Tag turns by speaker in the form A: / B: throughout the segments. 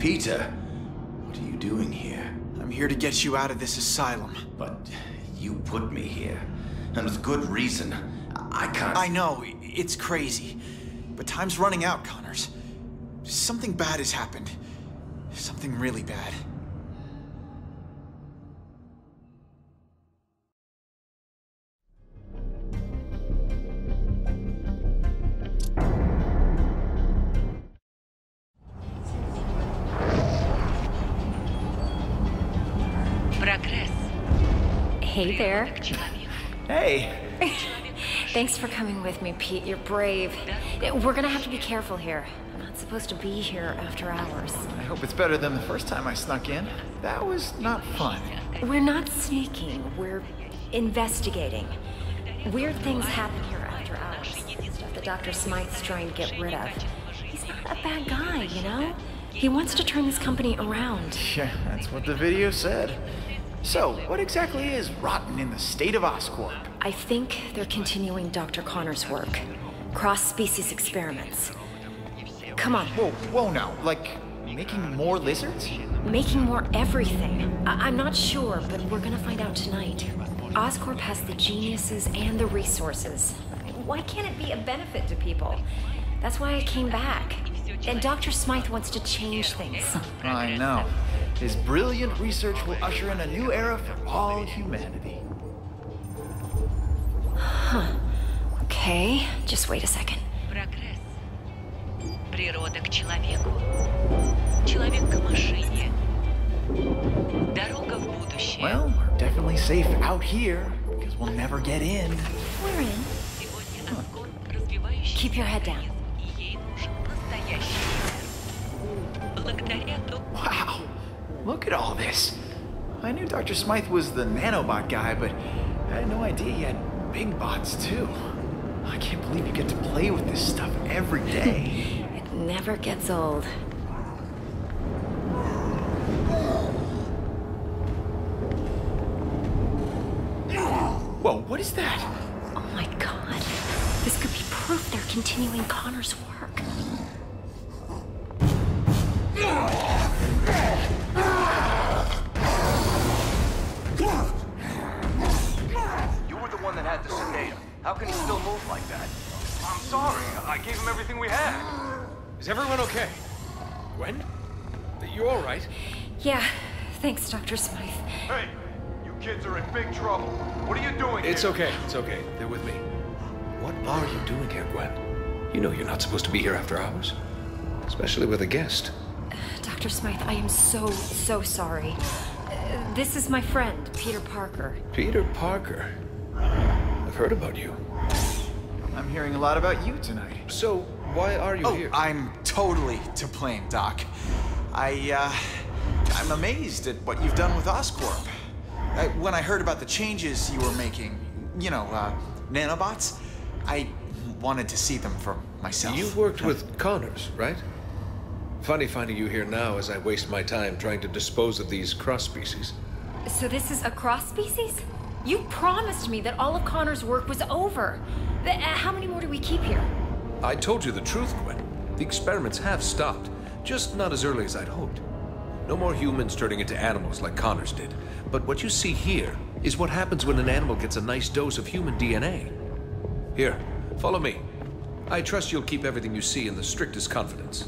A: Peter, what are you doing here?
B: I'm here to get you out of this asylum.
A: But you put me here, and with good reason. I can't...
B: I know, it's crazy. But time's running out, Connors. Something bad has happened. Something really bad.
C: Hey there.
B: Hey.
C: Thanks for coming with me, Pete. You're brave. We're gonna have to be careful here. I'm not supposed to be here after hours.
B: I hope it's better than the first time I snuck in. That was not fun.
C: We're not sneaking. We're investigating. Weird things happen here after hours. Stuff that Dr. Smythe's trying to get rid of. He's not a bad guy, you know? He wants to turn this company around.
B: Yeah, that's what the video said. So, what exactly is rotten in the state of Oscorp?
C: I think they're continuing Dr. Connor's work. Cross-species experiments. Come on.
B: Whoa now. Like, making more lizards?
C: Making more everything. I'm not sure, but we're gonna find out tonight. Oscorp has the geniuses and the resources. Why can't it be a benefit to people? That's why I came back. And Dr. Smythe wants to change things.
B: I know. His brilliant research will usher in a new era for all humanity.
C: Huh. Okay, just wait a second.
D: Прогресс. Природа к человеку. Человек к машине. Дорога в будущее.
B: Well, we're definitely safe out here, because we'll never get in.
C: We're in. Keep your head down.
B: Wow, look at all this. I knew Dr. Smythe was the nanobot guy, but I had no idea he had big bots too. I can't believe you get to play with this stuff every day.
C: It never gets old.
B: Whoa, what is that?
C: Oh my god. This could be proof they're continuing Connor's work.
E: You were the one that had to sedate him. How can he still move like that? I'm sorry. I gave him everything we had.
F: Is everyone okay? Gwen? You all right?
C: Yeah, thanks, Dr. Smythe.
E: Hey, you kids are in big trouble. What are you doing
F: It's
E: here?
F: okay. It's okay. They're with me. What are you doing here, Gwen? You know you're not supposed to be here after hours. Especially with a guest.
C: Dr. Smythe, I am so sorry. This is my friend, Peter Parker.
F: Peter Parker? I've heard about you.
B: I'm hearing a lot about you tonight.
F: So, why are you here?
B: I'm totally to blame, Doc. I'm amazed at what you've done with Oscorp. When I heard about the changes you were making, you know, nanobots, I wanted to see them for myself.
F: You worked with Connors, right? Funny finding you here now as I waste my time trying to dispose of these cross-species.
C: So this is a cross-species? You promised me that all of Connor's work was over. How many more do we keep here?
F: I told you the truth, Gwen. The experiments have stopped, just not as early as I'd hoped. No more humans turning into animals like Connors did. But what you see here is what happens when an animal gets a nice dose of human DNA. Here, follow me. I trust you'll keep everything you see in the strictest confidence.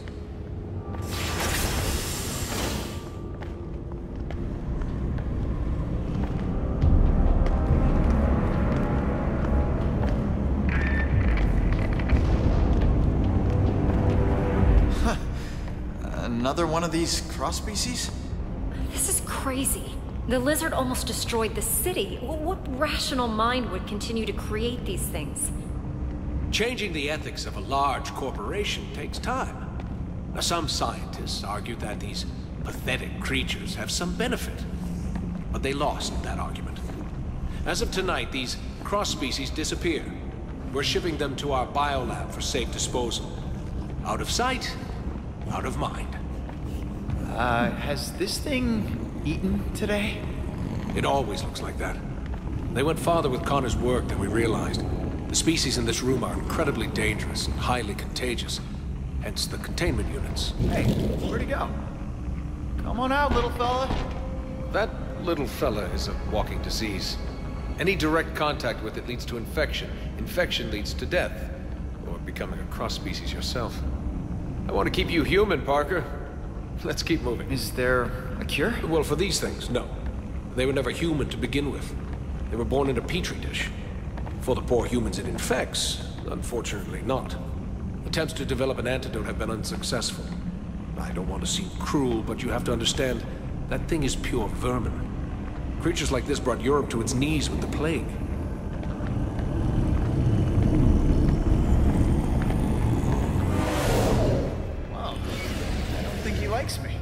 B: Another one of these cross-species?
C: This is crazy. The lizard almost destroyed the city. What rational mind would continue to create these things?
G: Changing the ethics of a large corporation takes time. Now, some scientists argue that these pathetic creatures have some benefit, but they lost that argument. As of tonight, these cross-species disappear. We're shipping them to our biolab for safe disposal. Out of sight, out of mind.
B: Has this thing eaten today?
G: It always looks like that. They went farther with Connor's work than we realized. The species in this room are incredibly dangerous and highly contagious. Hence the containment units.
B: Hey, where'd he go? Come on out, little fella.
F: That little fella is a walking disease. Any direct contact with it leads to infection. Infection leads to death. Or becoming a cross-species yourself. I want to keep you human, Parker. Let's keep moving.
B: Is there a cure?
F: Well, for these things, no. They were never human to begin with. They were born in a petri dish. For the poor humans it infects, unfortunately not. Attempts to develop an antidote have been unsuccessful. I don't want to seem cruel, but you have to understand, that thing is pure vermin. Creatures like this brought Europe to its knees with the plague.
B: Well, I don't think he likes me.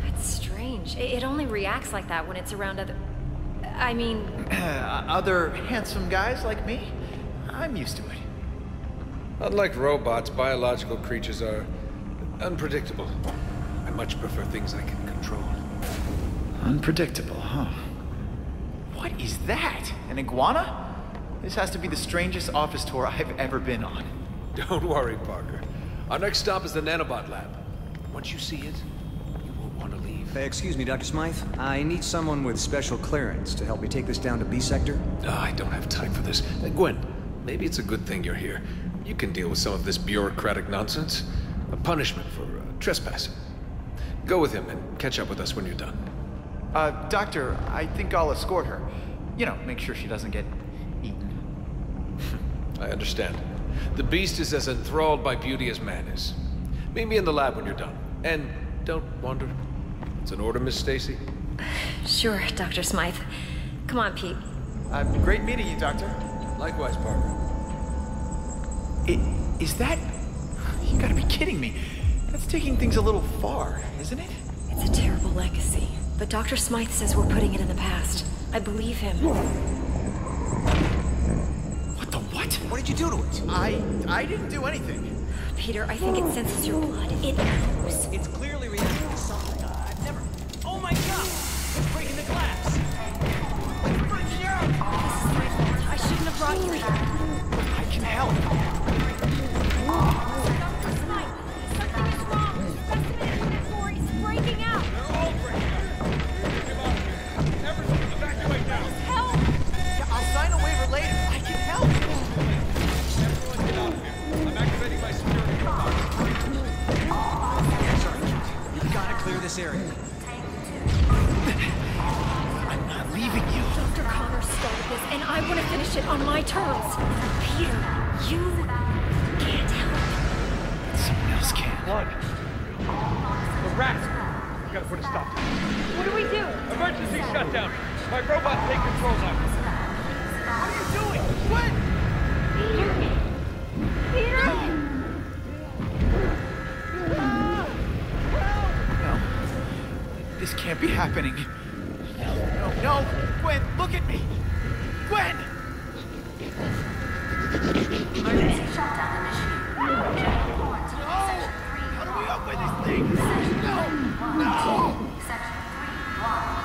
C: That's strange. It only reacts like that when it's around other... I mean...
B: Other handsome guys like me? I'm used to it.
F: Unlike robots, biological creatures are unpredictable. I much prefer things I can control.
B: Unpredictable, huh? What is that? An iguana? This has to be the strangest office tour I've ever been on.
F: Don't worry, Parker. Our next stop is the nanobot lab. Once you see it, you won't want to leave.
H: Excuse me, Dr. Smythe. I need someone with special clearance to help me take this down to B sector.
F: I don't have time for this. Gwen, maybe it's a good thing you're here. You can deal with some of this bureaucratic nonsense. A punishment for trespassing. Go with him and catch up with us when you're done.
B: Doctor, I think I'll escort her. You know, make sure she doesn't get eaten.
F: I understand. The beast is as enthralled by beauty as man is. Meet me in the lab when you're done. And don't wander. It's an order, Miss Stacy.
C: Sure, Dr. Smythe. Come on, Pete.
B: Great meeting you, Doctor.
F: Likewise, Parker.
B: Is that... You gotta be kidding me. That's taking things a little far, isn't it?
C: It's a terrible legacy, but Dr. Smythe says we're putting it in the past. I believe him.
B: What the what?
H: What did you do to it?
B: I didn't do anything.
C: Peter, I think it senses your blood. It knows.
H: It's clearly reacting to something. I've never... Oh my god! It's breaking the glass! It's breaking out!
C: This is my fault. I shouldn't have brought you here.
B: I can help.
C: Dr. Smythe, something is wrong. The rest of the inventory is breaking out.
E: They're all breaking out. Get out here. Everyone, evacuate now.
C: Just help.
B: Yeah, I'll sign a waiver later. I can help.
E: Everyone get out here. I'm activating my security robot.
H: You gotta clear this area.
B: I'm not leaving you.
C: Dr. Connor started this, and I want to finish it on my terms. Peter, you can't help.
B: Someone else can.
E: What? The rats! We gotta put a stop to this.
C: What do we do?
E: Emergency shutdown! My robot take control now. What are you doing? What?
C: Peter!
B: No. This can't be happening. No. Gwen, look at me. Gwen!
I: Emergency shutdown initiated.
B: How do we open this thing? No!
I: Section 3-1.